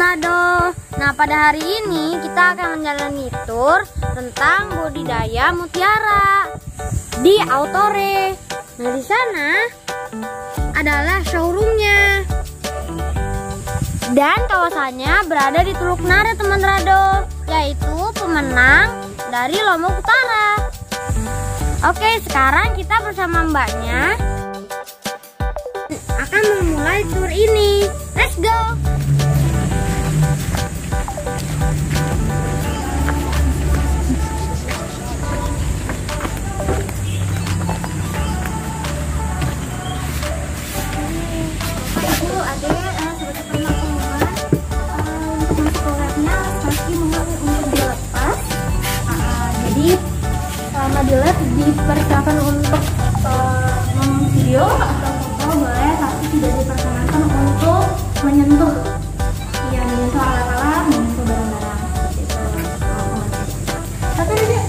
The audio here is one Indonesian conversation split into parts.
Rado. Nah, pada hari ini kita akan menjalani tour tentang budidaya mutiara di Autore. Nah, di sana adalah showroomnya. Dan kawasannya berada di Teluk Nare, teman Rado, yaitu pemenang dari Lombok Utara. Oke, sekarang kita bersama mbaknya akan memulai tour ini. Let's go! Dilihat dipersilakan untuk video atau foto boleh, tapi tidak diperkenankan untuk menyentuh alat-alat, menyentuh barang-barang seperti itu. Tapi dia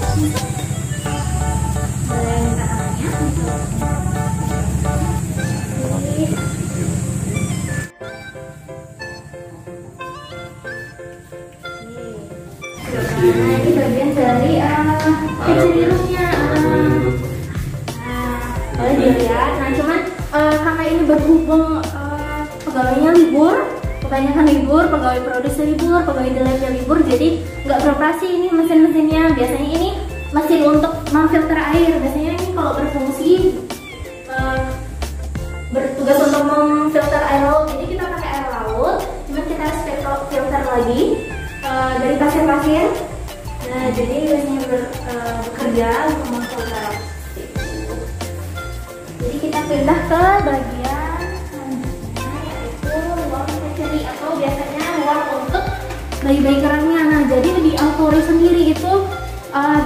boleh minta tangannya. Nah, ini bagian dari kecilnya. Boleh dilihat. Nah, cuman karena ini berhubung pegawainya libur, kebanyakan libur, pegawai produksi libur, pegawai di labnya libur, jadi nggak beroperasi ini mesin-mesinnya. Biasanya ini mesin untuk memfilter air. Biasanya ini kalau berfungsi bertugas untuk memfilter air laut. Jadi kita pakai air laut, cuman kita harus filter lagi dari pasir-pasir. Nah, jadi biasanya bekerja untuk memfilter. Jadi kita pindah ke bagian selanjutnya, yaitu ruang hatchery atau biasanya ruang untuk bayi-bayi kerangnya. Nah, jadi di Autore sendiri itu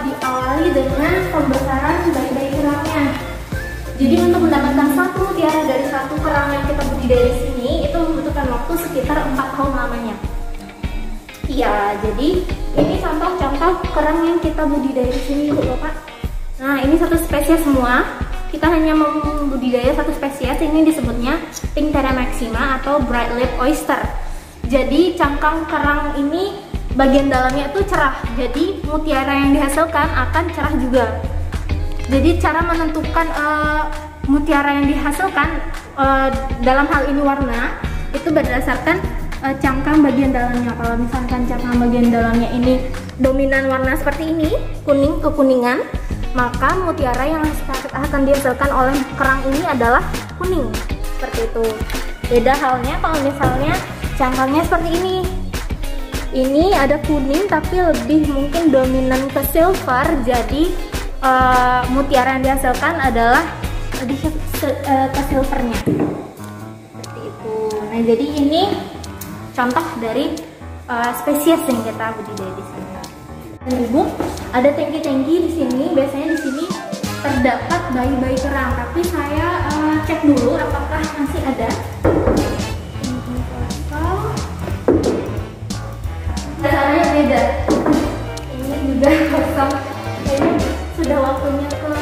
diawali dengan pembesaran bayi-bayi kerangnya. Jadi untuk mendapatkan satu mutiara dari satu kerang yang kita budidaya di sini itu membutuhkan waktu sekitar 4 tahun lamanya. Iya, jadi ini contoh-contoh kerang yang kita budidaya di sini, Bu Bapak. Nah, ini satu spesies semua. Kita hanya membudidaya satu spesies, ini disebutnya Pinctaria maxima atau bright lip oyster. Jadi cangkang kerang ini bagian dalamnya itu cerah. Jadi mutiara yang dihasilkan akan cerah juga. Jadi cara menentukan mutiara yang dihasilkan dalam hal ini warna itu berdasarkan cangkang bagian dalamnya. Kalau misalkan cangkang bagian dalamnya ini dominan warna seperti ini, kuning kekuningan, maka mutiara yang akan dihasilkan oleh kerang ini adalah kuning, seperti itu. Beda halnya kalau misalnya cangkangnya seperti ini ada kuning tapi lebih mungkin dominan ke silver, jadi mutiara yang dihasilkan adalah lebih ke silvernya, seperti itu. Nah, jadi ini contoh dari spesies yang kita budidaya di sini. Dan Ibu, ada tangki-tangki di sini. Biasanya di sini terdapat bayi-bayi kerang, tapi saya cek dulu apakah masih ada. Caranya beda. Ini juga kosong. Kayaknya sudah waktunya ke semua.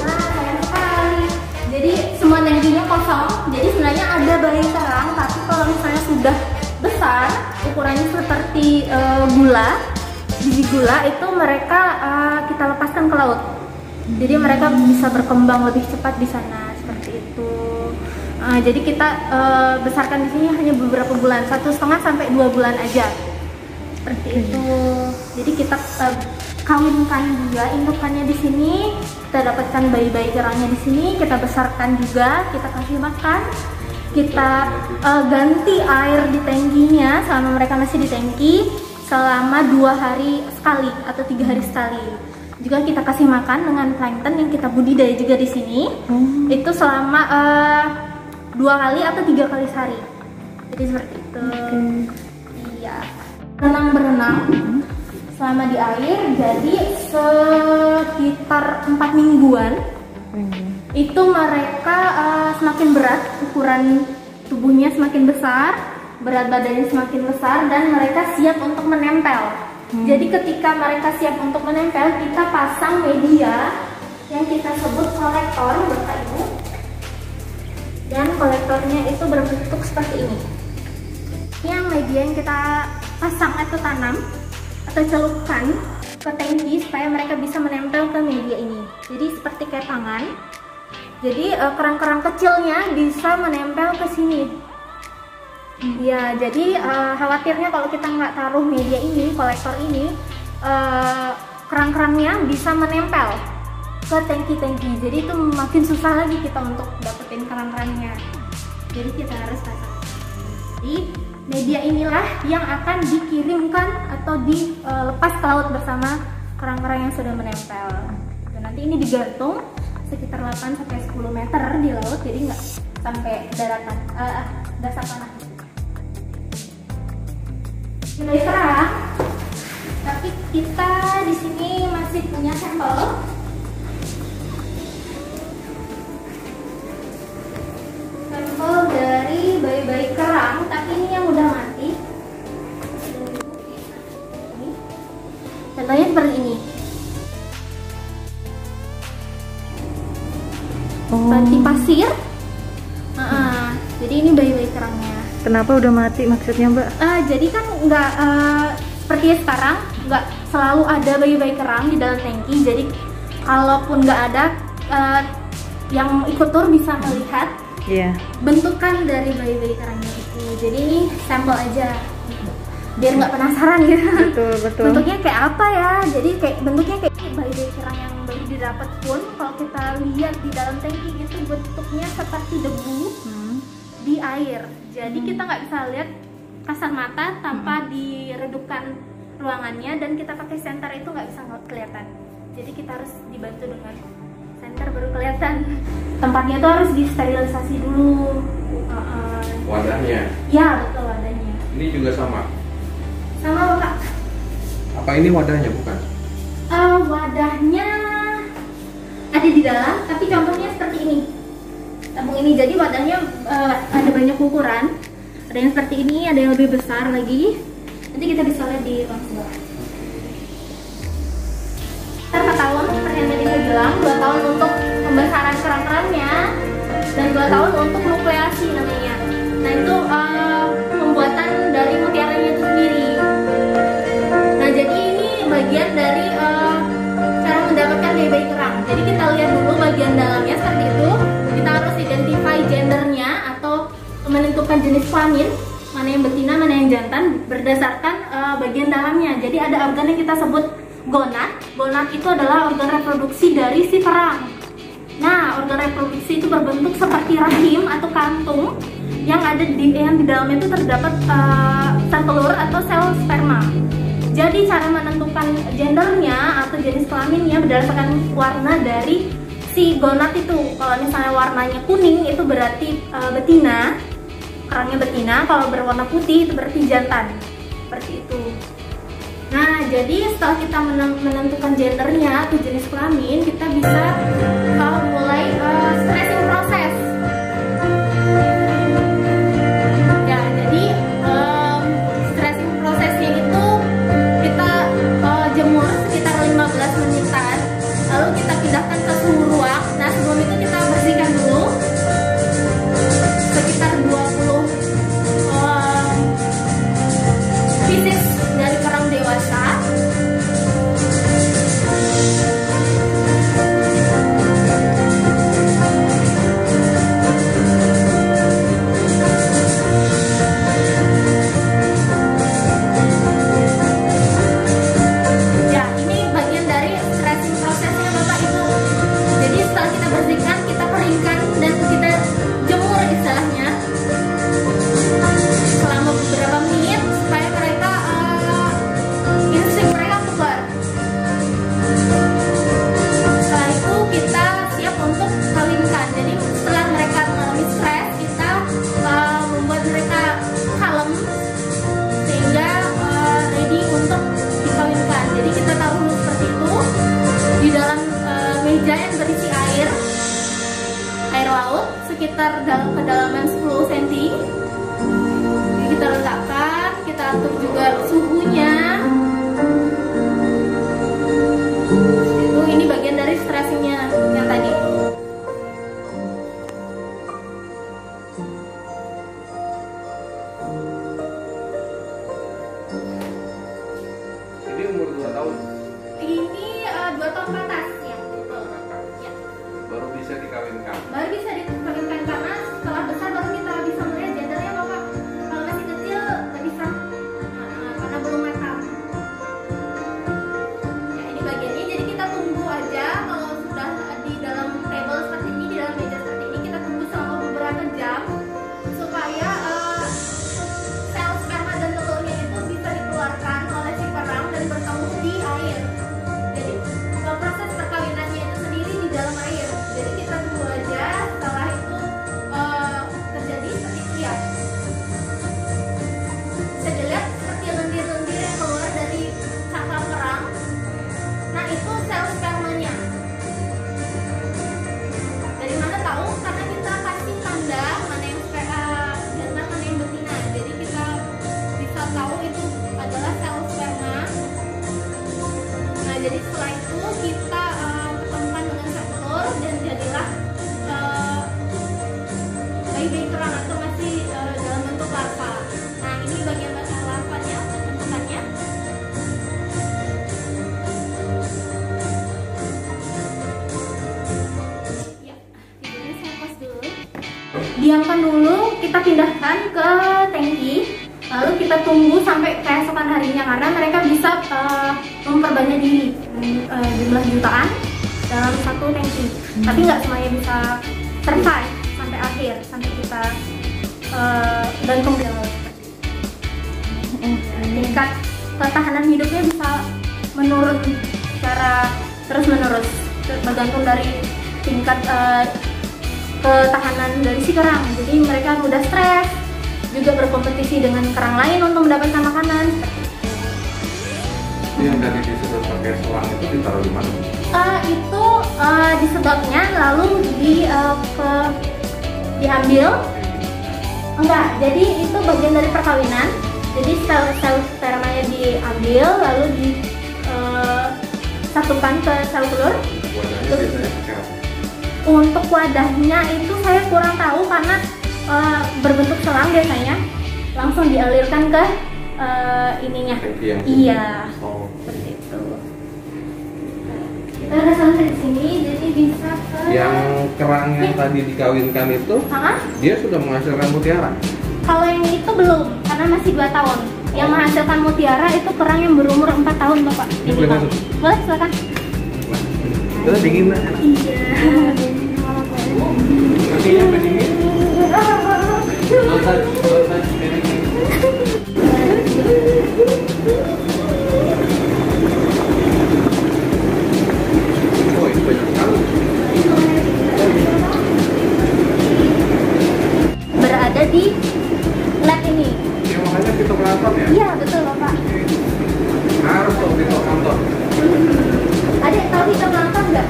Nah, sayang sekali. Jadi semua tangkinya kosong. Jadi sebenarnya ada bayi kerang, tapi kalau misalnya sudah besar, ukurannya seperti biji gula, itu mereka kita lepaskan ke laut. Jadi mereka bisa berkembang lebih cepat di sana, seperti itu. Jadi kita besarkan di sini hanya beberapa bulan, 1,5 sampai 2 bulan aja, seperti itu. Jadi kita kawinkan juga indukannya di sini, kita dapatkan bayi-bayi kerangnya di sini, kita besarkan juga, kita kasih makan, kita ganti air di tangkinya selama mereka masih di tangki selama 2 hari sekali atau 3 hari sekali. Juga kita kasih makan dengan plankton yang kita budidaya juga di sini, itu selama 2 kali atau 3 kali sehari. Jadi seperti itu. Iya. Berenang selama di air, jadi sekitar 4 mingguan. Itu mereka semakin berat, ukuran tubuhnya semakin besar, berat badannya semakin besar, dan mereka siap untuk menempel. Jadi ketika mereka siap untuk menempel, kita pasang media yang kita sebut kolektor, Bapak Ibu. Dan kolektornya itu berbentuk seperti ini. Yang media yang kita pasang atau tanam atau celupkan ke tangki supaya mereka bisa menempel ke media ini. Jadi seperti kayak tangan. Jadi kerang-kerang kecilnya bisa menempel ke sini. Ya, jadi khawatirnya kalau kita nggak taruh media ini, kolektor ini, kerang-kerangnya bisa menempel ke tangki-tangki. Jadi itu makin susah lagi kita untuk dapetin kerang-kerangnya. Jadi kita harus pasang. Jadi media inilah yang akan dikirimkan atau dilepas ke laut bersama kerang-kerang yang sudah menempel. Dan nanti ini digantung sekitar 8-10 meter di laut, jadi nggak sampai daratan dasar tanah. Mulai kerang, tapi kita di sini masih punya sampel. Sampel dari bayi-bayi kerang, tapi ini yang udah mati. Contohnya seperti ini. Bati pasir. Jadi ini bayi-bayi kerangnya. Kenapa udah mati maksudnya, Mbak? Jadi kan nggak seperti sekarang, nggak selalu ada bayi-bayi kerang di dalam tangki. Jadi kalaupun nggak ada, yang ikut tur bisa melihat bentukan dari bayi-bayi kerangnya itu. Jadi ini sampel aja, biar nggak penasaran gitu. Betul. Bentuknya kayak apa ya? Jadi kayak bentuknya kayak bayi-bayi kerang yang baru didapat pun kalau kita lihat di dalam tangki itu bentuknya seperti debu di air. Jadi kita nggak bisa lihat kasat mata tanpa diredupkan ruangannya, dan kita pakai senter itu nggak bisa kelihatan. Jadi kita harus dibantu dengan senter baru kelihatan. Tempatnya itu harus disterilisasi dulu. Wadahnya? Ya, betul, wadahnya. Ini juga sama? Sama, Pak. Apa ini wadahnya, bukan? Wadahnya ada di dalam, tapi contohnya seperti ini. Tabung ini, jadi wadahnya ada banyak ukuran. Ada yang seperti ini, ada yang lebih besar lagi. Nanti kita bisa lihat di ruang sebelah. 4 tahun, seperti yang tadi saya bilang, 2 tahun untuk pembesaran kerang-kerangnya, dan 2 tahun untuk nukleasi namanya. Nah itu pembuatan dari mutiaranya itu sendiri. Nah jadi ini bagian dari cara mendapatkan bayi-bayi kerang. Jadi kita lihat dulu bagian dalamnya seperti itu. Kita harus identify gendernya atau menentukan jenis kelamin, mana yang betina, mana yang jantan, berdasarkan bagian dalamnya. Jadi ada organ yang kita sebut gonad. Gonad itu adalah organ reproduksi dari si kerang. Nah, organ reproduksi itu berbentuk seperti rahim atau kantung yang di dalamnya itu terdapat sel telur atau sel sperma. Jadi cara menentukan gendernya atau jenis kelaminnya berdasarkan warna dari si gonad itu. Kalau misalnya warnanya kuning itu berarti betina, kerangnya betina. Kalau berwarna putih itu berarti jantan. Seperti itu. Nah, jadi setelah kita menentukan gendernya atau jenis kelamin, kita bisa mulai stressing proses. Ya, jadi stressing prosesnya itu kita jemur sekitar 15 menitan, lalu kita pindahkan ke suhu ruang. Nah, sebelum itu kita bersihkan dulu sekitar 20 pieces dari kerang dewasa. jadi setelah itu kita ketemukan dengan sensor dan jadilah bayi-bayi kerang atau masih dalam bentuk larva. Nah ini bagian larvanya, bentukannya. Ya, videonya saya pause dulu. Diamkan dulu, kita pindahkan ke tangki. Lalu kita tunggu sampai keesokan harinya karena mereka bisa memperbanyak diri jumlah jutaan dalam satu tangki. Tapi nggak semuanya bisa survive sampai akhir, sampai kita gantung di laut. Tingkat ketahanan hidupnya bisa menurun secara terus menerus, bergantung dari tingkat ketahanan dari si kerang. Jadi mereka mudah stres, juga berkompetisi dengan kerang lain untuk mendapatkan makanan. Yang tadi disedot pakai selang itu ditaruh di mana? Itu disedotnya lalu diambil. Enggak, jadi itu bagian dari perkawinan. Jadi sel spermanya diambil lalu disatukan ke sel telur. Wadahnya biasanya pakai apa? Untuk wadahnya itu saya kurang tahu karena berbentuk selang biasanya, langsung dialirkan ke ininya. Iya. Oh. Seperti itu. Kita udah sampai di sini, jadi bisa ke. Yang kerang yang tadi dikawinkan itu, dia sudah menghasilkan mutiara. Kalau yang itu belum, karena masih 2 tahun. Yang menghasilkan mutiara itu kerang yang berumur 4 tahun, Bapak. Ini boleh masuk? Boleh, silakan. Itu dingin lah. Iya. Nanti yang dingin. Oh, ini banyak sekali. Berada di lab ini. Ya makanya kita kantor ya. Iya, betul, Bapak. Harus tuh kita kantor. Ada yang tahu hitam lampang nggak?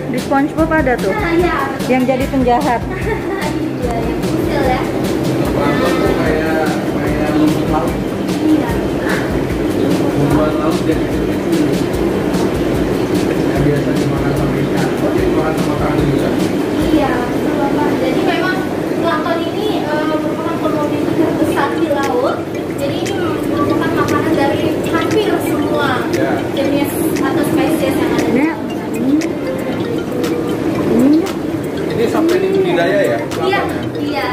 Di SpongeBob ada tuh. Nah, iya. Yang jadi penjahat. Iya, yang kecil ya. Kantor tuh kayak rumput laut. Iya. Rumput laut jadi kecil. Yang biasa dimakan sama ikan. Oh, jadi makan sama kerang juga. Iya, betul, Bapak. Jadi memang plankton ini merupakan komoditas terbesar di laut. Jadi ini merupakan makanan dari hampir semua jenis atau spesies yang ada di laut. Ini sampai di budidaya ya? Iya, iya.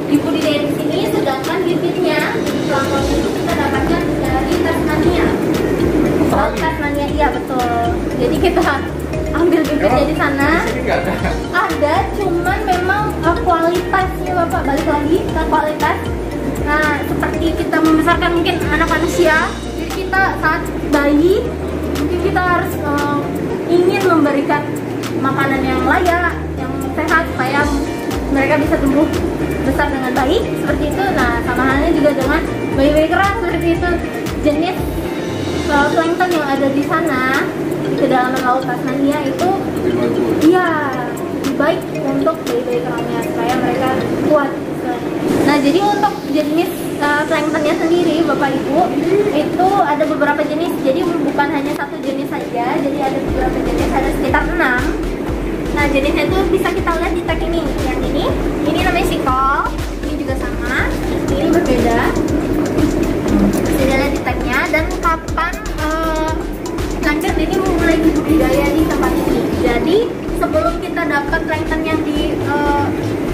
Di budidaya di sini, sedangkan bibitnya plankton itu kita dapatkan dari Tasmania. Laut Tasmania, iya betul. Jadi kita ambil bibitnya di sana. Di sini nggak ada. Ada, cuman memang kualitasnya Bapak, balik lagi ke kualitas. Nah, seperti kita membesarkan mungkin anak manusia, jadi kita saat bayi mungkin kita harus ingin memberikan makanan yang layak, yang sehat supaya mereka bisa tumbuh besar dengan baik seperti itu. Nah, sama halnya juga dengan bayi-bayi kerang seperti itu. Jenis plankton yang ada di sana di kedalaman laut Tasmania itu Lebih bagus. iya lebih baik untuk bayi-bayi kerangnya supaya mereka kuat. Nah, jadi untuk jenis planktonnya sendiri Bapak Ibu itu ada beberapa jenis. Jadi bukan hanya satu jenis saja, jadi ada beberapa jenis, ada sekitar 6. Nah, jenisnya itu bisa kita lihat di tag ini. Yang ini namanya sikol, ini juga sama, ini berbeda. Bisa dilihat di tagnya dan kapan plankton ini mulai budidaya di tempat ini. Jadi sebelum kita dapat plankton yang di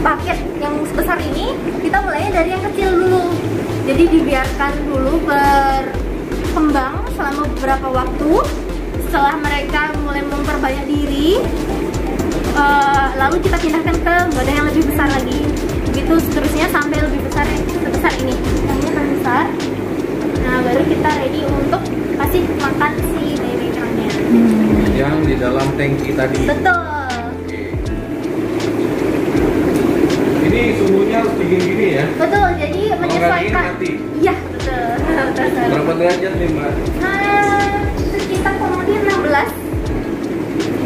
paket yang sebesar ini, kita mulainya dari yang kecil dulu. Jadi dibiarkan dulu berkembang selama beberapa waktu. Setelah mereka mulai memperbanyak diri, lalu kita pindahkan ke wadah yang lebih besar lagi. Begitu seterusnya sampai lebih besar, sebesar ini. Yang ini akan besar. Nah, baru kita ready untuk kasih makan si baby kerangnya. Yang di dalam tangki tadi. Betul. Ini suhunya harus dingin gini ya? Betul, jadi menyesuaikan. mati. Iya, betul. Berapa derajat nih Mbak? Sekitar kurang lebih 16.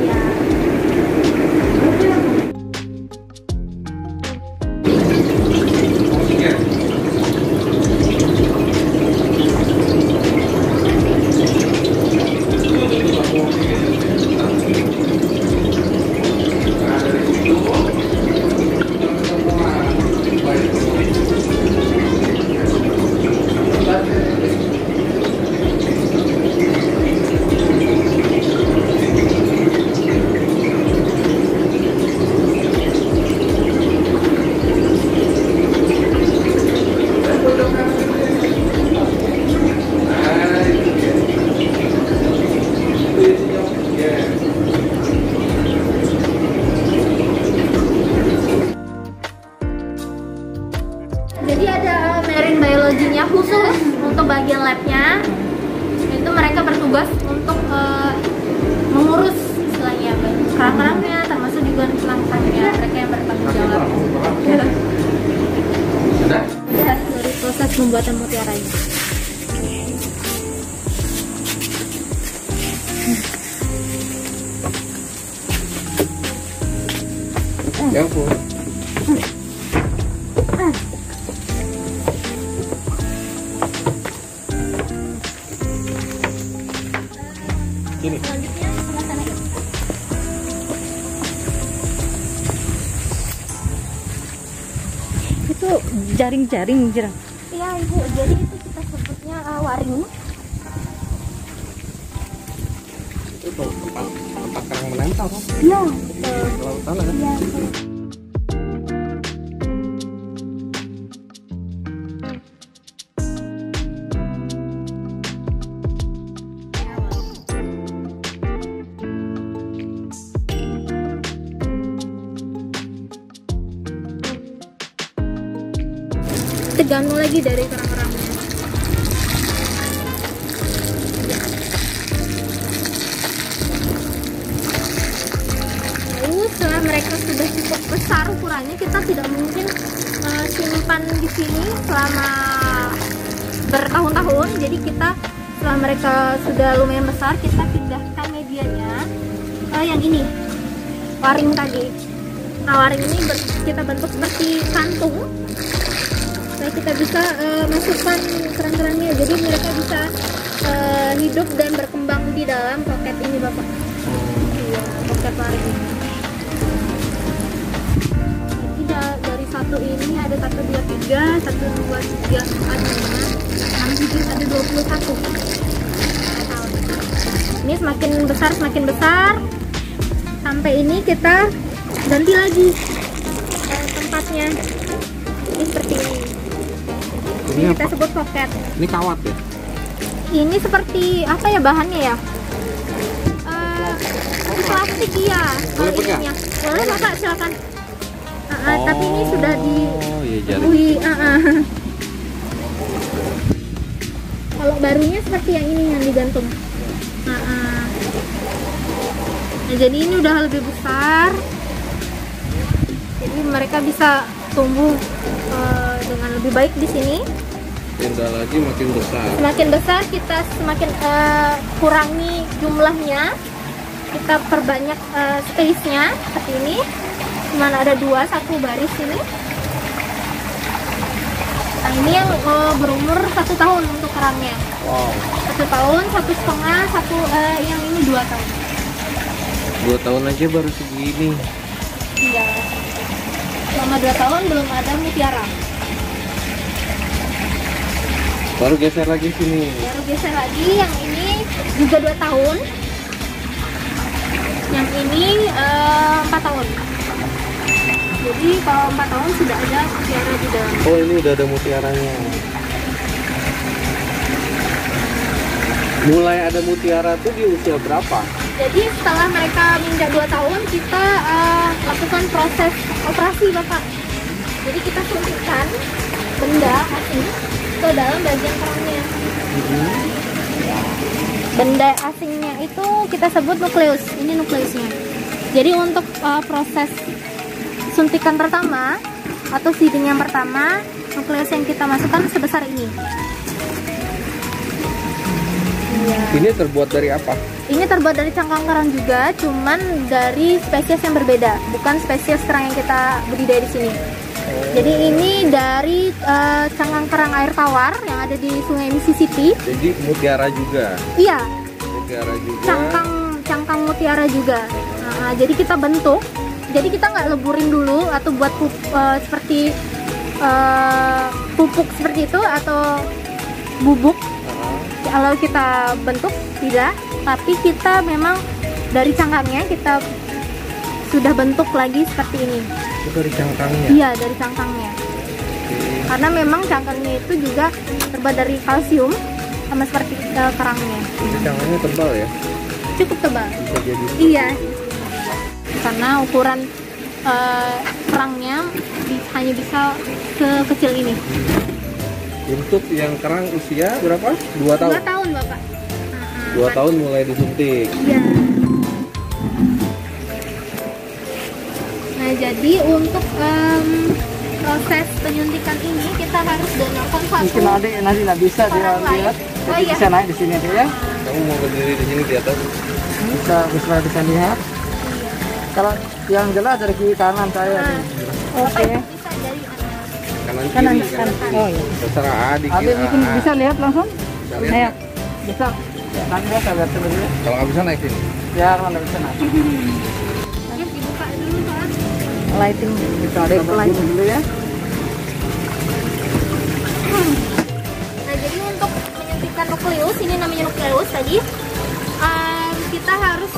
Iya. Oksigen. Itu bertugas untuk mengurus istilahnya kerang-kerangnya, termasuk juga kelangkaannya, mereka yang bertanggung jawab. Sudah? Dari proses pembuatan mutiara ini. Yang full. Sini. Selanjutnya sebelah sana. Itu jaring-jaring Jirang. Iya ibu, jadi itu kita sebutnya waring. Itu tempat kerang menempel kan? Iya. Di lautan kan? Iya. Tergantung lagi dari kerang-kerangnya. Lalu setelah mereka sudah cukup besar ukurannya, kita tidak mungkin simpan di sini selama bertahun-tahun. Jadi kita setelah mereka sudah lumayan besar, kita pindahkan medianya yang ini, waring tadi. Nah, waring ini kita bentuk seperti kantung. Kita bisa masukkan kerang-kerangnya, jadi mereka bisa hidup dan berkembang di dalam pocket ini bapak. Iya, pocket waring ini. Jadi dari satu ini ada 1, 2, 3, 1, 2, 3, 4, 5, 6, 7, ada 21. Ini semakin besar sampai ini kita ganti lagi tempatnya. Ini seperti ini. Ini kita sebut pocket. Ini kawat ya? Ini seperti apa ya bahannya ya? Plastik ya. Boleh pegang? Ininya. Boleh bapak silakan. Tapi ini sudah di iya, jaring. Kalau barunya seperti yang ini yang digantung. Nah, jadi ini udah lebih besar. Jadi mereka bisa tumbuh dengan lebih baik di sini. Pindah lagi makin besar. Semakin besar kita semakin kurangi jumlahnya, kita perbanyak space-nya seperti ini. Dimana ada 2, 1 baris ini. Nah ini yang berumur 1 tahun untuk kerangnya. Wow. 1 tahun, 1,5, yang ini 2 tahun. 2 tahun aja baru segini. Iya. Selama 2 tahun belum ada mutiara. Baru geser lagi sini. Baru geser lagi, yang ini juga 2 tahun. Yang ini 4 tahun. Jadi kalau 4 tahun sudah ada mutiara di dalam. Oh ini udah ada mutiaranya. Mulai ada mutiara tuh di usia berapa? Jadi setelah mereka menginjak 2 tahun, kita lakukan proses operasi bapak. Jadi kita suntikkan benda asing ke dalam bagian kerangnya. Benda asingnya itu kita sebut nukleus. Ini nukleusnya. Jadi untuk proses suntikan pertama atau feeding yang pertama, nukleus yang kita masukkan sebesar ini. Iya. Ini terbuat dari apa? Ini terbuat dari cangkang kerang juga, cuman dari spesies yang berbeda, bukan spesies kerang yang kita budidaya di sini. Jadi ini dari cangkang kerang air tawar yang ada di Sungai Mississippi. Jadi mutiara juga. Iya. Mutiara juga. Cangkang mutiara juga. Nah, jadi kita bentuk. Jadi kita nggak leburin dulu atau buat seperti pupuk seperti itu atau bubuk. Kalau kita bentuk tidak, tapi kita memang dari cangkangnya kita sudah bentuk lagi seperti ini. Itu dari cangkangnya? Iya, dari cangkangnya. Karena memang cangkangnya itu juga terbuat dari kalsium sama seperti kerangnya. Jadi cangkangnya tebal ya? Cukup tebal. Bisa jadi. Iya. Karena ukuran kerangnya hanya bisa sekecil ini. Untuk yang kerang usia berapa? 2 tahun? 2 tahun bapak. 2 tahun mulai disuntik. Iya. Nah, jadi untuk proses penyuntikan ini kita harus donorkan satu. Mungkin adik nanti nggak bisa dia orang lain. lihat, Oh, jadi iya. bisa naik di sini aja ya. Kamu mau berdiri di sini di atas? Bisa lihat. Kalau yang jelas dari kiri kanan saya. Nah, Oke. Bapak Ibu bisa dari atas. Kanan kiri, Kanan. Oh ya. terserah adik Adik kiri. mungkin bisa lihat langsung. Bisa lihat Ayo. nggak? Bisa. Ya, nanti saya lihat dulu ya. Kalau nggak bisa naik sini. Ya, kalau nggak bisa naik. Terus dibuka dulu Pak. Lighting. Kita ada light dulu ya. Nah, jadi untuk menyuntikkan nukleus, ini namanya nukleus tadi, kita harus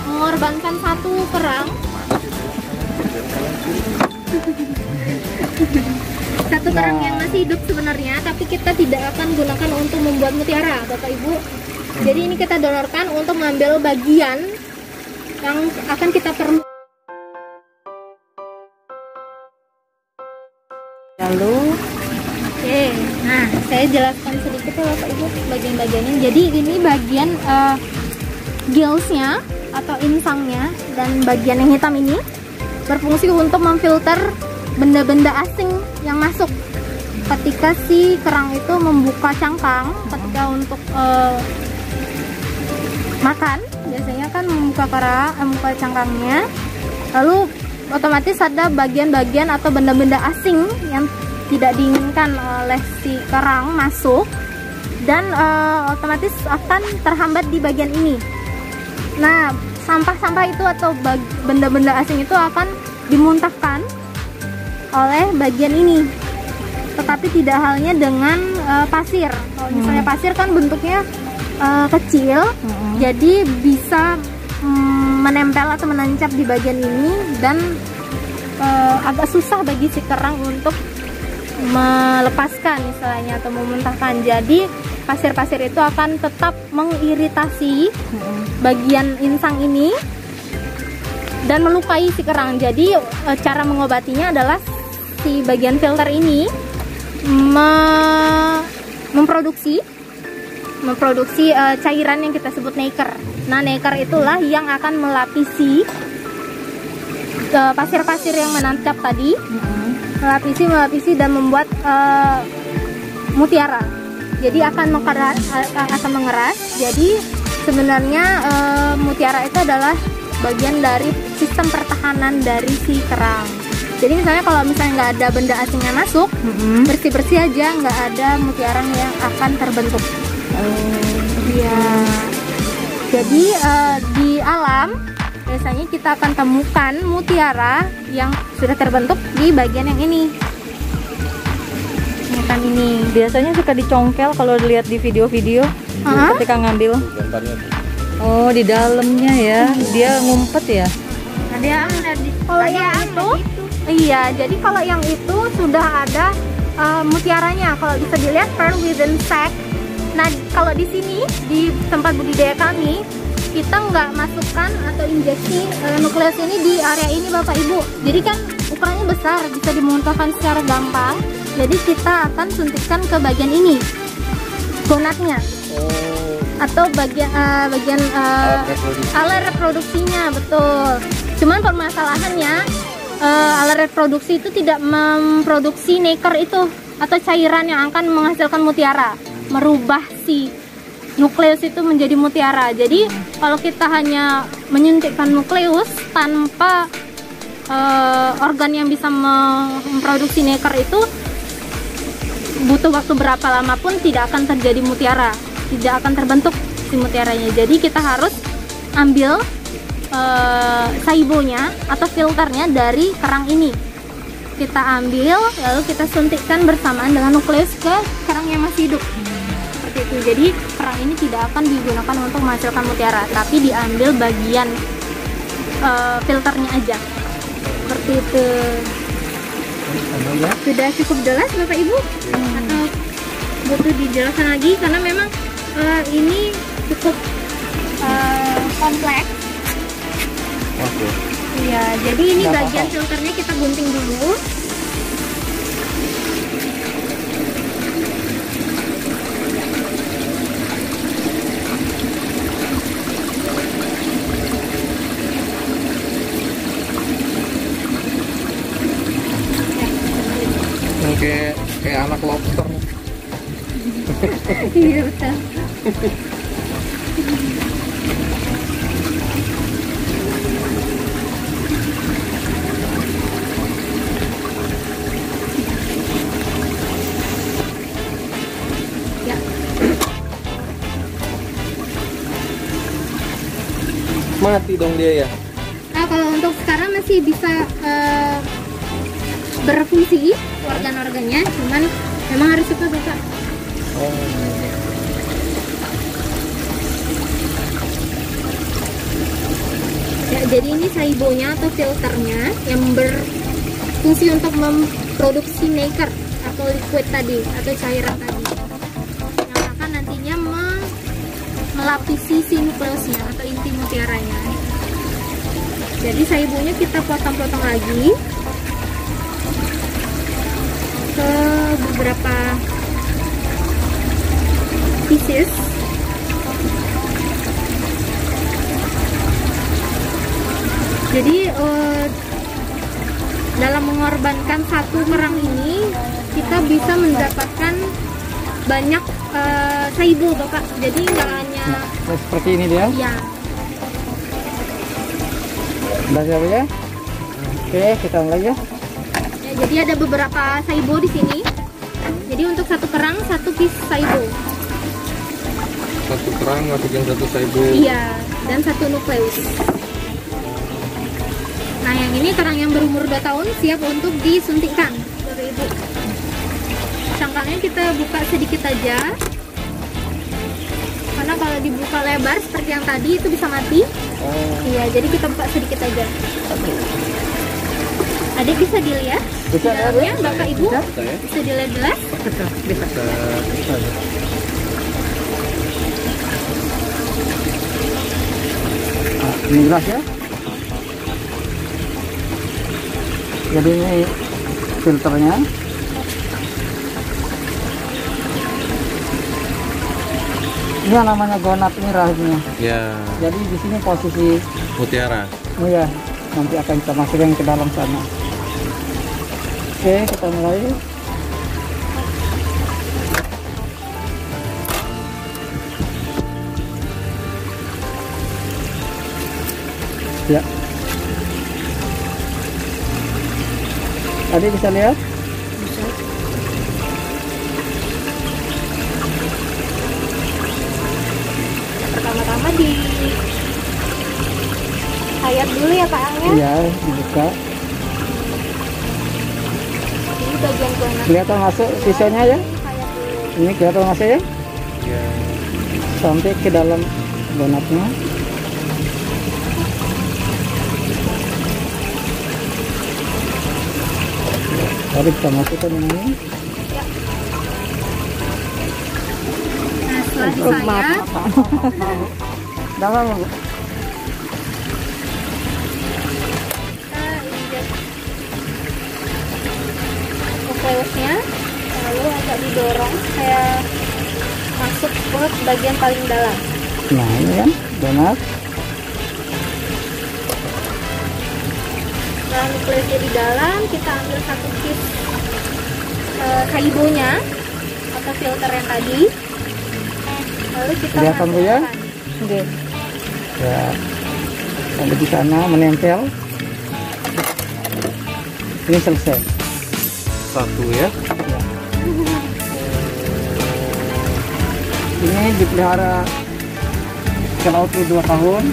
mengorbankan satu kerang. Satu kerang yang masih hidup sebenarnya, tapi kita tidak akan gunakan untuk membuat mutiara, Bapak Ibu. Jadi ini kita donorkan untuk mengambil bagian yang akan kita perlu. Lalu Oke, nah saya jelaskan sedikit ya Bapak Ibu bagian-bagiannya. Jadi ini bagian gillsnya atau insangnya, dan bagian yang hitam ini berfungsi untuk memfilter benda-benda asing yang masuk ketika si kerang itu membuka cangkang ketika untuk makan. Biasanya kan membuka cangkangnya, lalu otomatis ada bagian-bagian atau benda-benda asing yang tidak diinginkan oleh si kerang masuk, dan otomatis akan terhambat di bagian ini. Nah, sampah-sampah itu atau benda-benda asing itu akan dimuntahkan oleh bagian ini. Tetapi tidak halnya dengan pasir. Kalau misalnya pasir kan bentuknya kecil, jadi bisa menempel atau menancap di bagian ini, dan agak susah bagi si kerang untuk melepaskan istilahnya atau memuntahkan. Jadi pasir-pasir itu akan tetap mengiritasi bagian insang ini dan melukai si kerang. Jadi cara mengobatinya adalah si bagian filter ini memproduksi cairan yang kita sebut nacre. Nah, nacre itulah yang akan melapisi pasir-pasir yang menancap tadi, melapisi dan membuat mutiara. Jadi akan mengeras. Jadi sebenarnya mutiara itu adalah bagian dari sistem pertahanan dari si kerang. Jadi misalnya kalau misalnya nggak ada benda asingnya masuk, bersih-bersih aja, nggak ada mutiara yang akan terbentuk. Iya. Jadi di alam biasanya kita akan temukan mutiara yang sudah terbentuk di bagian yang ini. Bukan ini. biasanya suka dicongkel kalau dilihat di video-video ketika ngambil. Gambarnya tuh. Oh, di dalamnya ya. Dia ngumpet ya. Nah, dia kalau yang itu, iya. Jadi kalau yang itu sudah ada mutiaranya. Kalau bisa dilihat pearl within sac. Nah, kalau di sini di tempat budidaya kami, kita nggak masukkan atau injeksi nukleus ini di area ini, Bapak Ibu. Jadi kan ukurannya besar, bisa dimuntahkan secara gampang. Jadi kita akan suntikkan ke bagian ini, gonadnya, atau bagian alat reproduksinya, betul. Cuman permasalahannya alat reproduksi itu tidak memproduksi nacre itu atau cairan yang akan menghasilkan mutiara, merubah si nukleus itu menjadi mutiara. Jadi kalau kita hanya menyuntikkan nukleus tanpa organ yang bisa memproduksi nacre itu, butuh waktu berapa lama pun tidak akan terjadi mutiara, tidak akan terbentuk si mutiaranya. Jadi kita harus ambil saibonya atau filternya dari kerang ini. Kita ambil lalu kita suntikkan bersamaan dengan nukleus ke kerang yang masih hidup. Seperti itu. Jadi kerang ini tidak akan digunakan untuk menghasilkan mutiara, tapi diambil bagian filternya aja. Seperti itu. Sudah cukup jelas Bapak Ibu? Atau butuh dijelaskan lagi? Karena memang ini cukup kompleks. Oke. Iya, jadi ini bagian filternya kita gunting dulu. kayak anak lobster. Iya betul. Ya. Mati dong dia ya. Nah, kalau untuk sekarang masih bisa berfungsi organ-organnya, cuman memang harus cepat buka. Ya, jadi ini saibonya atau filternya yang berfungsi untuk memproduksi nacre atau liquid tadi atau cairan tadi, yang akan nantinya melapisi si nukleusnya atau inti mutiaranya. Jadi saibonya kita potong-potong lagi ke beberapa pieces. Jadi dalam mengorbankan satu kerang ini kita bisa mendapatkan banyak saibo, Bapak. Jadi nggak hanya Seperti ini dia. ya. Udah siap ya? Oke, kita mulai ya. Ya, jadi ada beberapa saibo di sini. Jadi untuk satu kerang satu piece saibo. Satu kerang masukin satu saibo. Iya, dan satu nukleus. Nah, yang ini kerang yang berumur 2 tahun siap untuk disuntikkan, Bapak Ibu. Cangkangnya kita buka sedikit aja. Karena kalau dibuka lebar seperti yang tadi itu bisa mati. Iya, jadi kita buka sedikit aja. Adik bisa dilihat? Bisa, Di dalamnya, Adik. Bapak Ibu Bisa. bisa dilihat jelas? Bisa. Nah, ini gelas ya. Jadi ini filternya. Ini yang namanya gonat ini rahimnya. Ya, Jadi di sini posisi mutiara. oh ya, nanti akan kita masukkan ke dalam sana. Oke, kita mulai. Ya. Tadi bisa lihat? Pertama-tama di hayat dulu ya Pak Ang ya. Iya, dibuka. Ini bagian gonat. Kelihatan masuk sisanya ya? Hayat dulu. Ini kelihatan masuk ya? Ya. Sampai ke dalam donatnya. Tadi kita masukkan ini. Nah, setelah disayat, Dalam Bu. kita injek nukleusnya, lalu agak didorong kayak masuk ke bagian paling dalam. Nah ini kan donat. Setelah nukleusnya di dalam, kita ambil satu piece saibonya atau filter yang tadi, lalu kita Kelihatan Bu ya? masukkan. Oke. Ya. Sampai di sana menempel. Ini selesai. Satu ya. Ya. Ini dipelihara ke laut 2 tahun.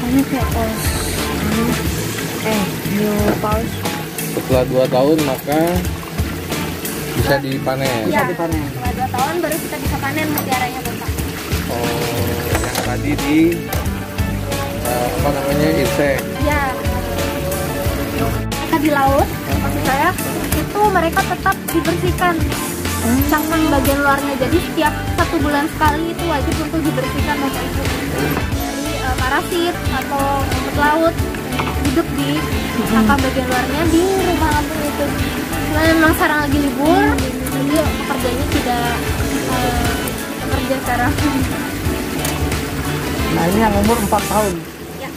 Ini kayak paus. Paus. Setelah 2 tahun maka bisa dipanen. Bisa dipanen. Setelah 2 tahun baru kita bisa panen mutiaranya, Bapak. Oh, yang tadi di apa namanya insek. Ya. Mereka di laut, maksud saya, itu mereka tetap dibersihkan cangkang bagian luarnya. Jadi setiap 1 bulan sekali itu wajib untuk dibersihkan, Bapak Ibu. Dari parasit atau rumput laut hidup di cangkang bagian luarnya di rumah kampung itu. Karena memang sekarang lagi libur, jadi pekerjanya tidak bekerja sekarang. Nah ini yang umur 4 tahun. Ya.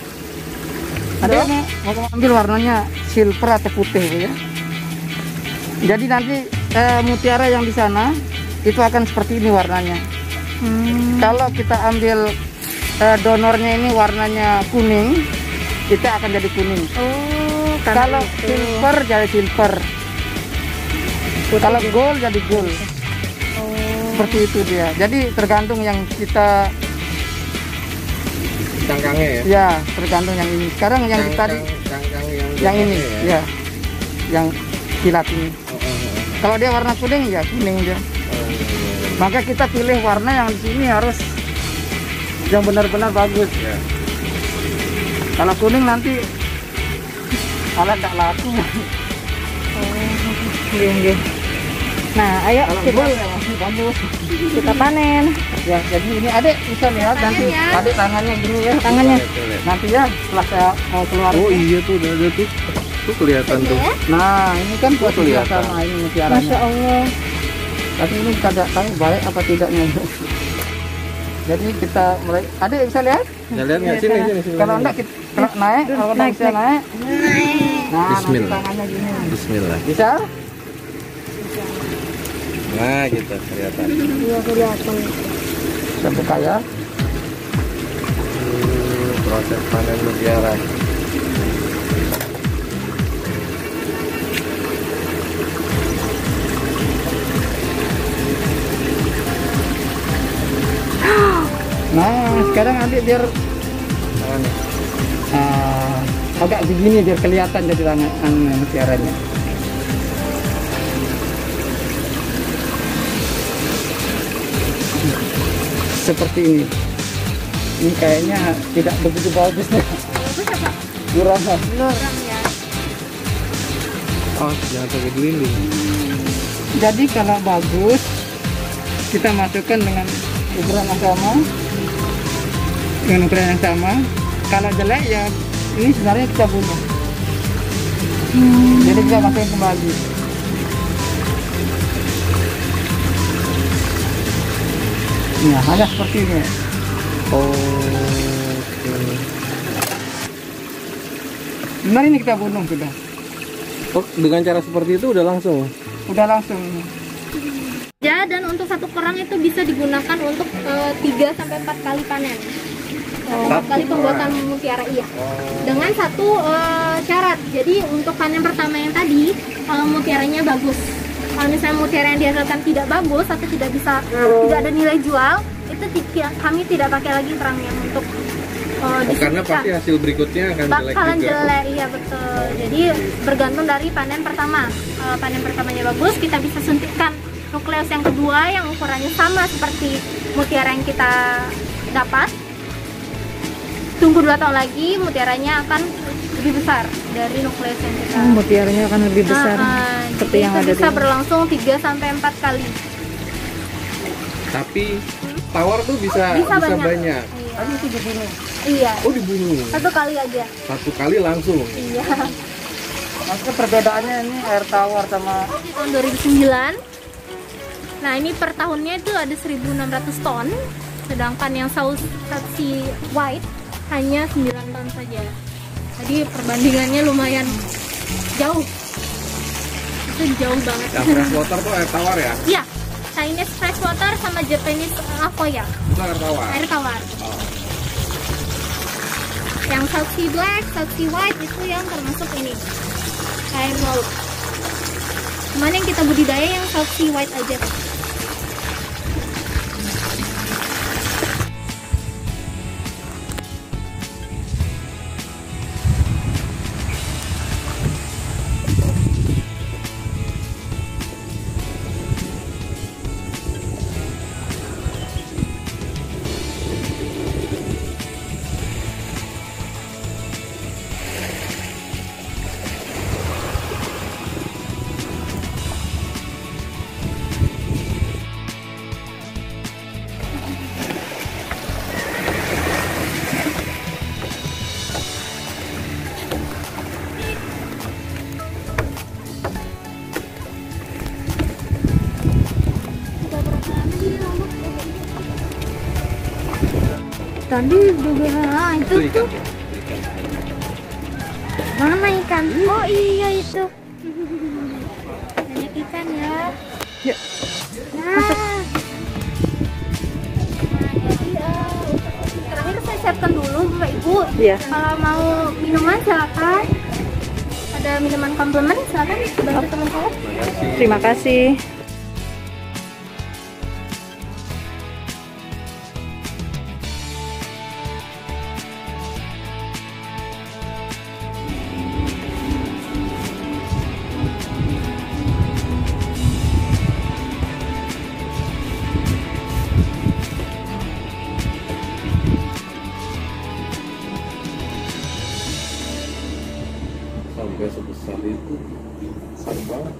Ada mau ambil warnanya silver atau putih Bu ya. Jadi nanti mutiara yang di sana itu akan seperti ini warnanya. Kalau kita ambil donornya ini warnanya kuning, kita akan jadi kuning. Oh, Kalau silver jadi silver. Kalau gold jadi gold. Seperti itu dia. Jadi tergantung yang kita Cangkangnya ya? ya, tergantung yang ini. Sekarang yang tadi Cangkang yang ini ya. Yang kilat ini. Oh. Kalau dia warna kuning ya kuning dia. Maka kita pilih warna yang di sini harus yang benar-benar bagus. Ya. Kalau kuning nanti malah tidak laku. Nggih. Nah, ayo Kalau kita gold ya masih bagus. panen. Ya, jadi ini adik bisa lihat nanti adik tangannya gini ya. Tangannya. Nanti ya setelah saya mau keluar. Oh iya tuh udah ada tuh. Tuh kelihatan tuh. Nah, ini kan buat kelihatan. sama ini mutiaranya. Masya Allah. Tapi ini tidak tahu baik apa tidaknya. Jadi kita mulai. Adik bisa lihat? Ya lihat nggak sini. Kalau enggak kita kalau naik, kalau enggak bisa naik. Nah, nanti Bismillah. tangannya gini. Bismillah. Bisa? Nah gitu kelihatan. Iya, kelihatan. Saya buka ya. Proses panen mutiara. Nah, sekarang adik biar agak begini biar kelihatan jadi tangan mutiaranya. Seperti ini. Ini kayaknya tidak begitu bagus nih. Kurang. Oh jangan pakai dinding. Jadi kalau bagus kita masukkan dengan ukuran yang sama, dengan ukuran yang sama. Kalau jelek ya ini sebenarnya kita bunuh. Jadi kita masukin kembali. Nah, hanya seperti ini. Benar ini kita bunuh sudah. Oh dengan cara seperti itu udah langsung. Udah langsung. Ya, dan untuk satu kerang itu bisa digunakan untuk 3 sampai 4 kali panen. 4 kali pembuatan mutiara, iya. Dengan satu syarat. Jadi untuk panen pertama yang tadi, kalau mutiaranya bagus. Kalau misalnya mutiara yang dihasilkan tidak bagus atau tidak bisa tidak ada nilai jual, itu kami tidak pakai lagi kerangnya untuk Karena pasti hasil berikutnya akan jelek bakalan juga. jelek, iya betul. Jadi bergantung dari panen pertama. Kalau panen pertamanya bagus, kita bisa suntikkan nukleus yang kedua yang ukurannya sama seperti mutiara yang kita dapat. Tunggu 2 tahun lagi, mutiaranya akan lebih besar dari nukleus yang kita. Mutiaranya akan lebih besar. Seperti Jadi yang itu ada bisa di berlangsung 3 sampai 4 kali. Tapi tawar tuh bisa banyak. Tadi itu dibunuh. Iya. Oh dibunuh. 1 kali aja. 1 kali langsung. Iya. Maksudnya perbedaannya ini air tawar sama Di tahun 2009. Nah, ini per tahunnya itu ada 1.600 ton. Sedangkan yang South Sea White hanya 9 ton saja. Jadi perbandingannya lumayan jauh. Itu jauh banget. Yang freshwater tuh air tawar ya? Iya. Chinese freshwater sama Japanese Akoya. Itu air tawar. Air tawar. Yang South Sea Black, South Sea White itu yang termasuk ini. Air laut. Cuman yang kita budidaya yang South Sea White aja. Tadi juga itu Itu tuh. ikan. Mana ikan? Oh iya itu. Banyak bersihkan ya. Ya. Nah, jadi terakhir saya siapkan dulu Bapak Ibu. Iya. Kalau mau minuman silakan. Ada minuman komplement silakan bantu teman saya. Terima kasih. Sampai sebesar itu besar banget.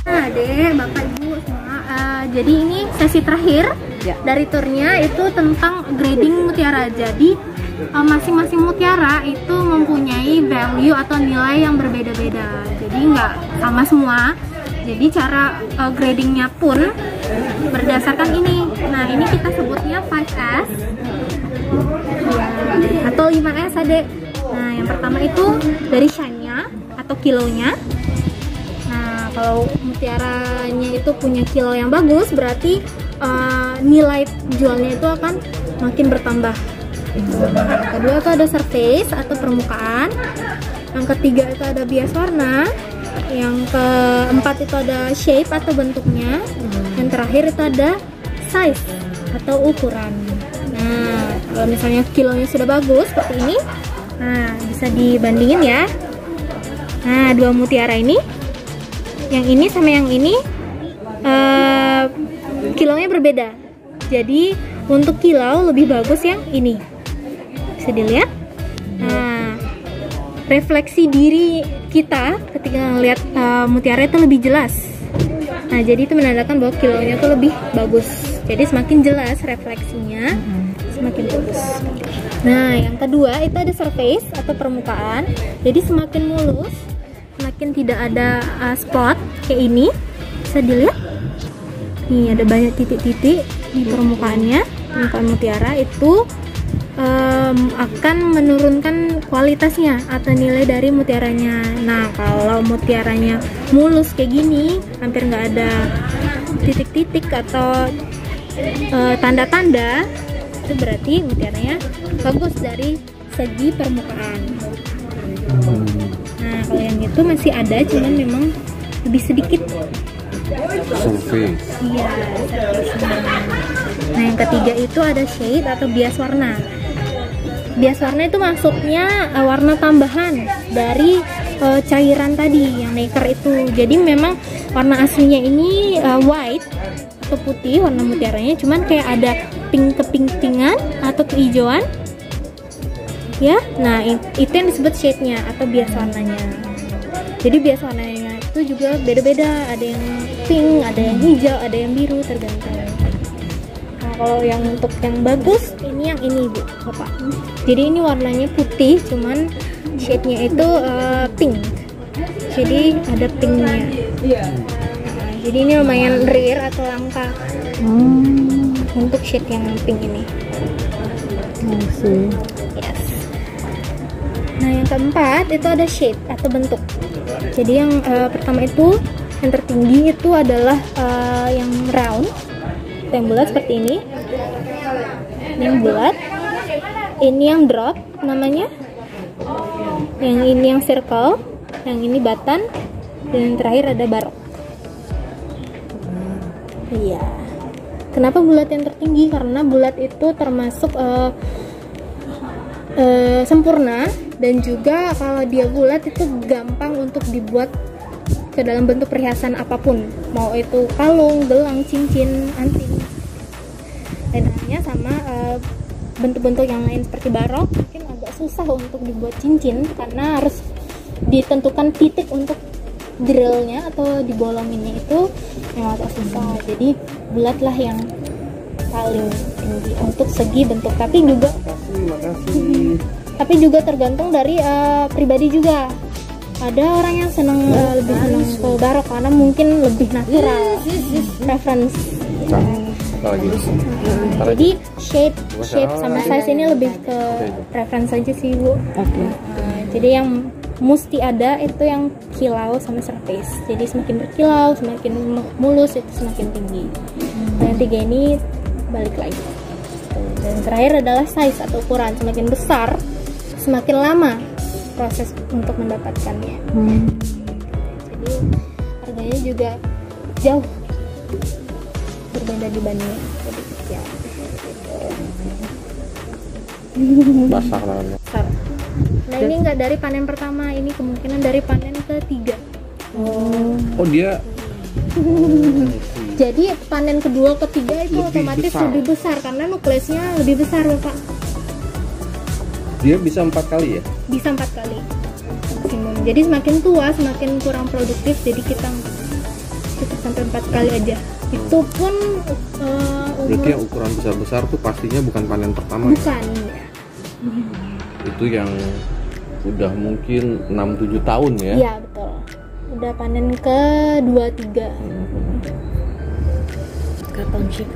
Nah, Dek, Bapak Ibu semua, jadi ini sesi terakhir Ya. dari turnya itu tentang grading mutiara. Jadi masing-masing mutiara itu mempunyai value atau nilai yang berbeda-beda. Jadi nggak sama semua. Jadi cara gradingnya pun berdasarkan ini. Nah, ini kita sebutnya 5S atau 5S, Adek. Nah, yang pertama itu dari shine-nya atau kilonya. Nah, kalau mutiaranya itu punya kilo yang bagus, berarti nilai jualnya itu akan makin bertambah. Yang kedua itu ada surface atau permukaan. Yang ketiga itu ada bias warna. Yang keempat itu ada shape atau bentuknya. Yang terakhir itu ada size atau ukuran. Nah, kalau misalnya kilonya sudah bagus seperti ini, nah bisa dibandingin ya. Nah, dua mutiara ini, yang ini sama yang ini kilonya berbeda. Jadi untuk kilo lebih bagus yang ini. Bisa dilihat. Nah, refleksi diri kita ketika melihat mutiara itu lebih jelas. Nah, jadi itu menandakan bahwa kilonya itu lebih bagus. Jadi semakin jelas refleksinya, semakin bagus. Nah, yang kedua itu ada surface atau permukaan. Jadi semakin mulus, semakin tidak ada spot kayak ini. Bisa dilihat. Nih, ada banyak titik-titik di permukaannya. Permukaan mutiara itu akan menurunkan kualitasnya atau nilai dari mutiaranya. Nah, kalau mutiaranya mulus kayak gini, hampir nggak ada titik-titik atau tanda-tanda, itu berarti mutiaranya bagus dari segi permukaan. Nah, kalau yang itu masih ada, cuman memang lebih sedikit. Surface. Iya, surface-nya. Nah, yang ketiga itu ada shade atau bias warna. Bias warna itu maksudnya warna tambahan dari cairan tadi yang nacre itu. Jadi memang warna aslinya ini white atau putih warna mutiaranya, cuman kayak ada pink kepink-pinkan atau kehijauan. Ya, nah itu yang disebut shade-nya atau bias warnanya. Jadi bias warnanya itu juga beda-beda, ada yang pink, ada yang hijau, ada yang biru, tergantung. Nah, kalau yang untuk yang bagus ini yang ini Bu, Bapak. Jadi ini warnanya putih, cuman shade-nya itu pink. Jadi ada pinknya. Nah, jadi ini lumayan rare atau langka untuk shade yang pink ini. Yes. Nah, yang keempat itu ada shape atau bentuk. Jadi yang pertama itu yang tertinggi itu adalah yang round, yang bulat seperti ini. Ini yang bulat. Ini yang drop namanya. Yang ini yang circle, yang ini button, dan yang terakhir ada barok. Iya. Kenapa bulat yang tertinggi? Karena bulat itu termasuk sempurna, dan juga kalau dia bulat itu gampang untuk dibuat ke dalam bentuk perhiasan apapun, mau itu kalung, gelang, cincin, anting. Bedanya sama bentuk-bentuk yang lain seperti barok mungkin agak susah untuk dibuat cincin karena harus ditentukan titik untuk drillnya atau dibolonginnya, itu yang agak susah. Jadi bulatlah yang paling tinggi untuk segi bentuk, tapi juga Makasih. tapi juga tergantung dari pribadi juga. Ada orang yang seneng lebih seneng ke barok karena mungkin lebih natural preference. Apa lagi? Jadi shape sama size ini lebih ke preference aja sih Bu. Oke. Jadi yang mesti ada itu yang kilau sama surface. Jadi semakin berkilau, semakin mulus itu semakin tinggi. Nah, yang tiga ini balik lagi. Dan terakhir adalah size atau ukuran. Semakin besar, semakin lama proses untuk mendapatkannya. Jadi harganya juga jauh berbeda dibanding jadi kecil. Basah namanya. Besar. Nah ini nggak dari panen pertama, ini kemungkinan dari panen ketiga. Oh dia Jadi panen kedua, ketiga itu Lebih otomatis besar. lebih besar karena nukleusnya lebih besar Bapak. dia bisa 4 kali ya? Bisa 4 kali maksimum. Jadi semakin tua semakin kurang produktif. Jadi kita cukup sampai 4 kali aja. Itu pun Berarti yang ukuran besar-besar tuh pastinya bukan panen pertama ya? bukan ya. Itu yang udah mungkin 6-7 tahun ya? Iya betul. Udah panen ke 2-3. Kapan sih?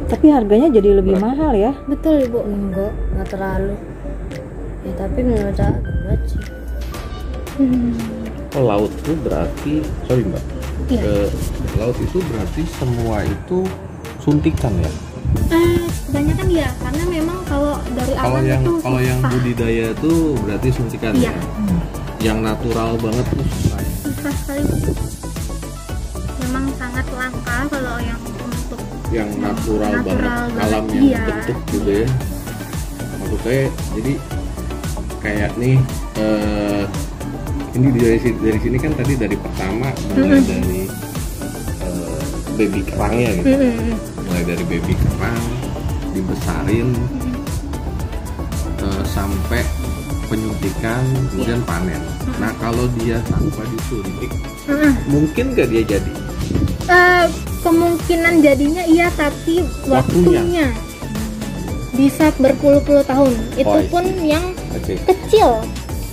Tapi harganya jadi lebih mahal ya. Betul Ibu. Nggak terlalu. Ya tapi menurut saya berat sih. Oh, laut tuh berarti, sorry Mbak, Iya. laut itu berarti semua itu suntikan ya? Kebanyakan ya, karena memang kalau dari Kalau alam yang itu kalau yang susah. budidaya tuh berarti suntikan Iya. ya? Yang natural banget tuh susah ya? Susah sekali. Memang sangat langka kalau yang untuk Yang natural banget, banget. alam yang Iya. bentuk gitu ya. Maksud saya jadi kayak nih ini dari sini kan tadi dari pertama mulai dari baby kerangnya gitu. Mulai dari baby kerang dibesarin sampai penyuntikan kemudian panen. Nah kalau dia tanpa disuntik mungkin gak dia jadi? Kemungkinan jadinya iya, tapi Waktunya. waktunya bisa berpuluh-puluh tahun. Itu Oh, I see. pun yang Oke. kecil,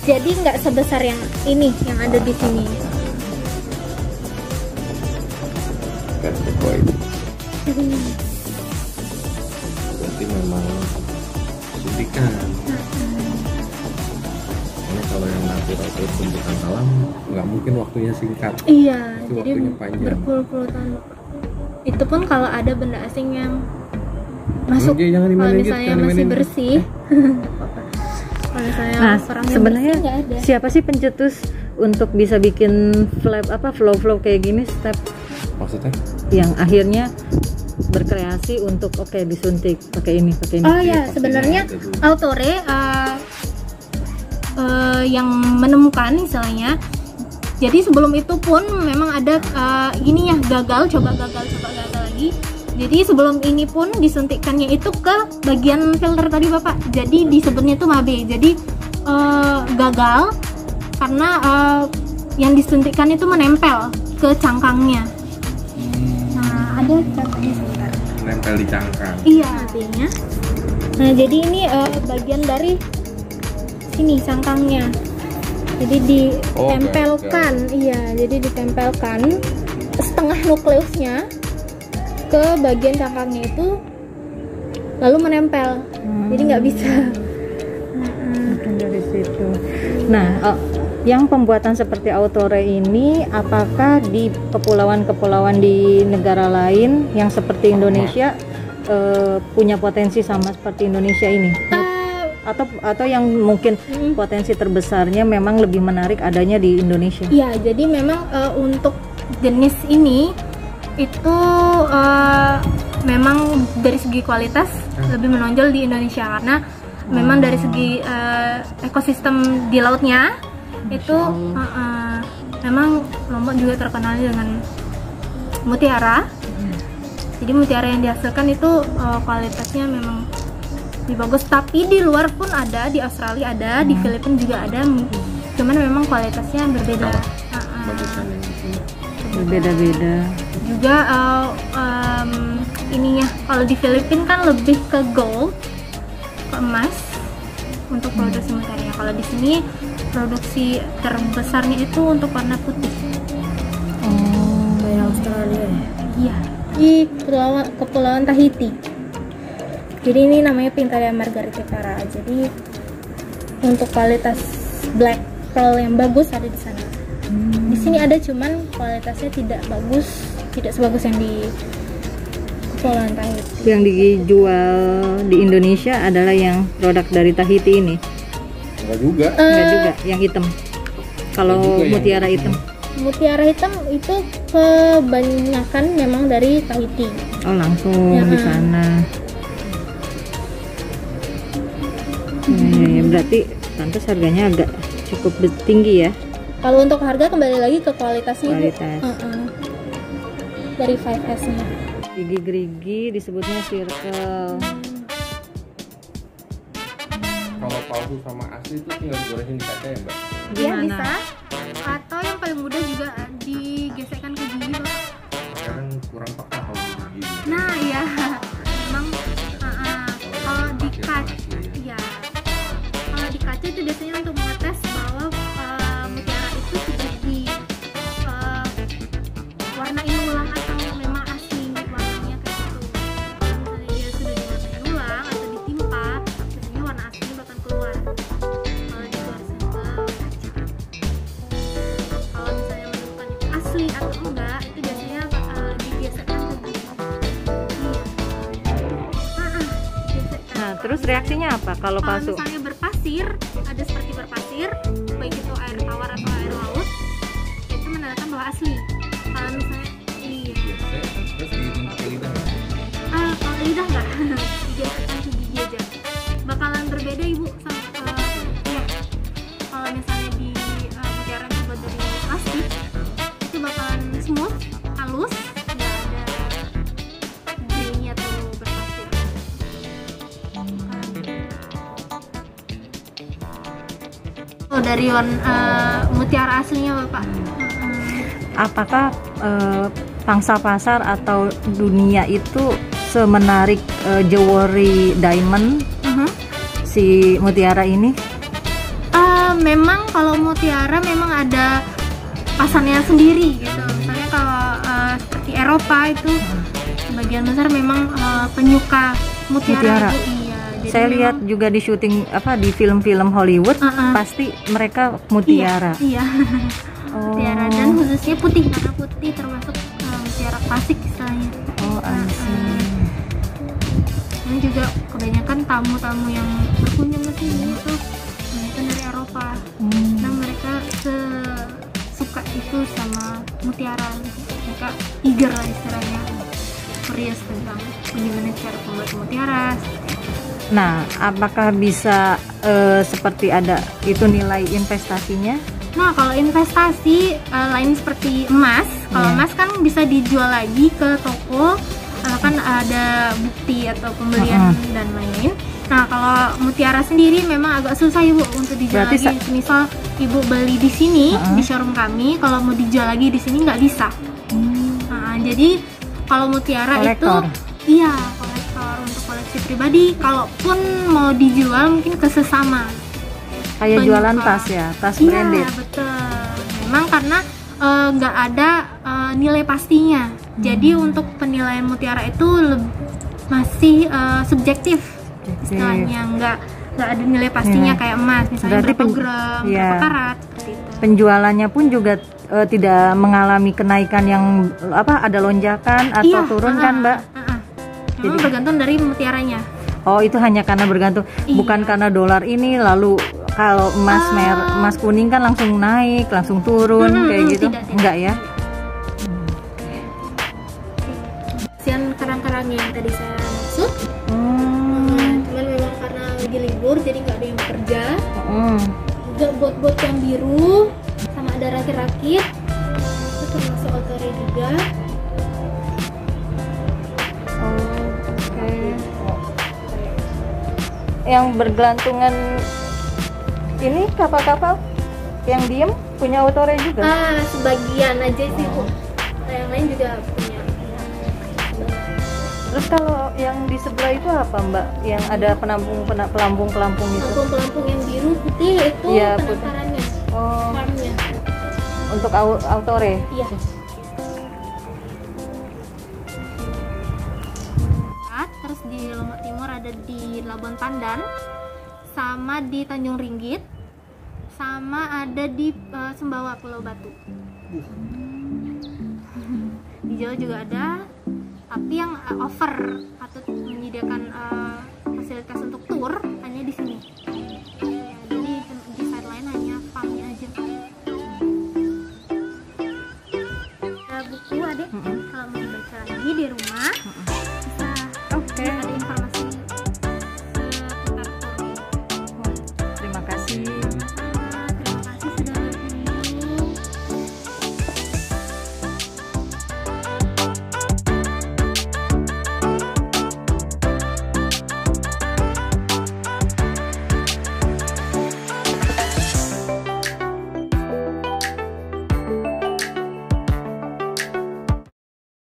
jadi nggak sebesar yang ini yang ada di sini. That's the point. Berarti memang suntikan. Karena kalau yang natural terus suntikan alam nggak mungkin waktunya singkat. Iya, Itu jadi waktunya panjang. berpuluh-puluh tahun. Itu pun kalau ada benda asing yang masuk, Oke, jangan kalau dimainin, misalnya jangan masih dimainin. bersih. Kalau misalnya Nah, orangnya sebenarnya bersih, nggak ada. siapa sih pencetus untuk bisa bikin flow kayak gini, step Maksudnya? yang akhirnya berkreasi untuk disuntik pakai ini Oh ya, pasti sebenarnya ada dulu. Autore yang menemukan istilahnya. Jadi sebelum itu pun memang ada ini ya, gagal lagi. Jadi sebelum ini pun disuntikkannya itu ke bagian filter tadi Bapak. Jadi disebutnya itu mabe. Jadi gagal karena yang disuntikkan itu menempel ke cangkangnya. Nah, ada contohnya sebentar. Nempel di cangkang. Iya, artinya. Nah, jadi ini bagian dari sini cangkangnya. Jadi ditempelkan, iya, jadi ditempelkan setengah nukleusnya ke bagian cangkangnya itu, lalu menempel. Jadi nggak bisa. mungkin dari situ. Nah, yang pembuatan seperti Autore ini apakah di kepulauan-kepulauan di negara lain yang seperti Indonesia punya potensi sama seperti Indonesia ini? Atau yang mungkin potensi terbesarnya memang lebih menarik adanya di Indonesia? Iya, jadi memang untuk jenis ini itu memang dari segi kualitas lebih menonjol di Indonesia karena memang dari segi ekosistem di lautnya itu memang Lombok juga terkenal dengan mutiara. Jadi mutiara yang dihasilkan itu kualitasnya memang lebih bagus, tapi di luar pun ada, di Australia ada, di Filipina juga ada, cuman memang kualitasnya berbeda. Bagusan yang di sini. Berbeda-beda. Juga ininya. Kalau di Filipina kan lebih ke gold, ke emas untuk produksi mutiaranya. Kalau di sini produksi terbesarnya itu untuk warna putih. Kayak Australia ya. Iya, di kepulauan Tahiti. Jadi ini namanya Pintalia Margaritifera. Jadi untuk kualitas black pearl yang bagus ada di sana. Di sini ada, cuman kualitasnya tidak bagus, tidak sebagus yang di kepulauan Tahiti. Yang dijual di Indonesia adalah yang produk dari Tahiti ini. Enggak juga. Enggak juga, yang hitam. Kalau Juga yang mutiara hitam. Mutiara hitam itu kebanyakan memang dari Tahiti. Oh, langsung di sana. Ya, berarti pantas harganya agak cukup tinggi ya. Kalau untuk harga kembali lagi ke kualitasnya. Bu. Kualitas. Dari 5S-nya. Gerigi-gerigi disebutnya circle. Kalau palsu sama asli itu tinggal digoresin di kaca ya, Mbak? Iya, Gimana? bisa. Atau yang paling mudah juga digesekkan ke gigi, Pak. Sekarang kurang peka kalau gigi. Nah, iya. Memang kalau di kaca, iya. Kalau di kaca itu biasanya untuk mengetes bahwa mutiara itu sudah di warnain ulang atau memang asli warnanya kayak gitu. Kalau misalnya dia sudah diwarnain ulang atau ditimpa, biasanya warna aslinya bakal keluar. Kalau digoreng ke kaca. Kalau misalnya menemukan itu asli atau enggak, itu biasanya digesekkan ke gigi. Digesekkan. Nah, terus reaksinya apa kalau Kalau palsu? misalnya berpasir, ada seperti berpasir, baik itu air tawar atau air laut, itu menandakan bahwa asli. Kalau misalnya Terus dihitung pakai lidah nggak? kalau lidah nggak, digesekkan ke gigi aja. Bakalan berbeda ibu sama ya. Kalau misalnya di mutiara yang terbuat dari plastik, itu bakalan smooth, halus, nggak ada grey-nya atau berpasir. Oh, dari mutiara aslinya Bapak. Apakah pangsa pasar atau dunia itu semenarik jewelry diamond si mutiara ini? Memang kalau mutiara memang ada pasarnya sendiri gitu. Misalnya kalau seperti Eropa itu sebagian besar memang penyuka mutiara. Mutiara. Bu. Iya. Jadi Saya memang- lihat juga di syuting di film-film Hollywood pasti mereka mutiara. Iya. Oh. Mutiara dan khususnya putih karena putih termasuk mutiara klasik istilahnya. Oh, I see. Ini juga kebanyakan tamu-tamu yang berkunjung ke sini itu kebanyakan dari Eropa. Nah mereka suka itu sama mutiara, mereka eager lah istilahnya, curious tentang bagaimana cara membuat mutiara. Nah, apakah bisa seperti ada itu nilai investasinya? Nah kalau investasi lain seperti emas, kalau emas kan bisa dijual lagi ke toko, kan ada bukti atau pembelian dan lain-lain. Nah kalau mutiara sendiri memang agak susah ibu untuk dijual Berarti lagi. Misal ibu beli di sini di showroom kami, kalau mau dijual lagi di sini nggak bisa. Nah, jadi kalau mutiara Kolektor. itu, iya kolektor untuk koleksi pribadi. Kalaupun mau dijual mungkin ke sesama. Kayak Penyuka. jualan tas ya, tas Iya branded. betul. Memang karena nggak ada nilai pastinya. Jadi untuk penilaian mutiara itu masih subjektif istilahnya, nggak ada nilai pastinya kayak emas misalnya Berarti berapa gram, berapa karat seperti itu. Penjualannya pun juga tidak mengalami kenaikan yang ada lonjakan atau turun kan, Mbak? Memang bergantung dari mutiaranya. Oh, itu hanya karena bergantung, bukan karena dolar ini lalu kalau emas kuning kan langsung naik, langsung turun kayak gitu. Tidak. Enggak ya? Sian kerang-kerangnya yang tadi saya maksud. Cuman memang karena lagi libur jadi nggak ada yang bekerja. Juga bot-bot yang biru sama ada rakit-rakit itu termasuk otore juga. Oke. Yang bergelantungan ini kapal-kapal yang diem punya otore juga. Sebagian aja sih Bu. Yang lain juga punya. Terus kalau yang di sebelah itu apa Mbak? Yang ada pelampung-pelampung itu? Pelampung yang biru putih itu Iya, putih. pendaftarannya, Oh, farmnya. untuk Autore. Iya. Terus di Lombok Timur ada di Labuan Pandan, sama di Tanjung Ringgit, sama ada di Sumbawa Pulau Batu. Di Jawa juga ada, tapi yang offer atau menyediakan fasilitas untuk tour hanya di sini. Jadi di side lain hanya farmnya aja. Ada buku adek, kalau mau baca lagi di rumah